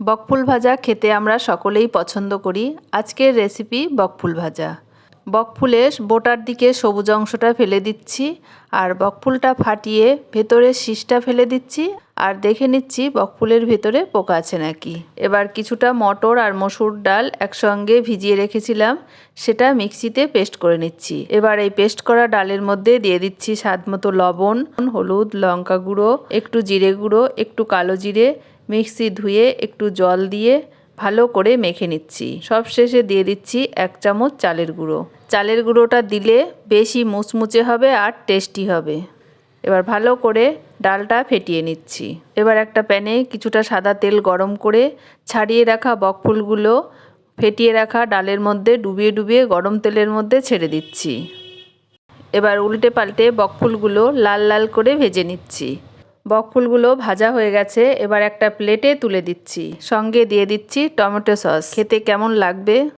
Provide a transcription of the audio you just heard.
বকফুল ভাজা খেতে আমরা সকলেই পছন্দ করি। আজকের রেসিপি বকফুল ভাজা। বকফুলের বোটার দিকে সবুজ অংশটা ফেলে দিচ্ছি আর বকফুলটা ফাটিয়ে ভেতরের শীষটা ফেলে দিচ্ছি আর দেখে নিচ্ছি বকফুলের ভেতরে পোকা আছে নাকি। এবার কিছুটা মটর আর মসুর ডাল একসঙ্গে ভিজিয়ে রেখেছিলাম, সেটা মিক্সিতে পেস্ট করে নিচ্ছি। এবার এই পেস্ট করা ডালের মধ্যে দিয়ে দিচ্ছি স্বাদমতো লবণ, হলুদ, লঙ্কা গুঁড়ো, একটু জিরে গুঁড়ো, একটু কালো জিরে, মিক্সি ধুয়ে একটু জল দিয়ে ভালো করে মেখে নিচ্ছি। সব শেষে দিয়ে দিচ্ছি 1 চামচ চালের গুঁড়ো। চালের গুঁড়োটা দিলে বেশি মুচমুচে হবে আর টেস্টি হবে। এবার ভালো করে ডালটা ফেটিয়ে নিচ্ছি। এবার একটা প্যানে কিছুটা সাদা তেল গরম করে ছাড়িয়ে রাখা বকফুলগুলো ফেটিয়ে রাখা ডালের মধ্যে ডুবিয়ে ডুবিয়ে গরম তেলের মধ্যে ছেড়ে দিচ্ছি। এবার উল্টে পাল্টে বকফুলগুলো লাল লাল করে ভেজে নিচ্ছি। বকফুলগুলো ভাজা হয়ে গেছে, এবার একটা প্লেটে তুলে দিচ্ছি। সঙ্গে দিয়ে দিচ্ছি টমেটো সস। খেতে কেমন লাগবে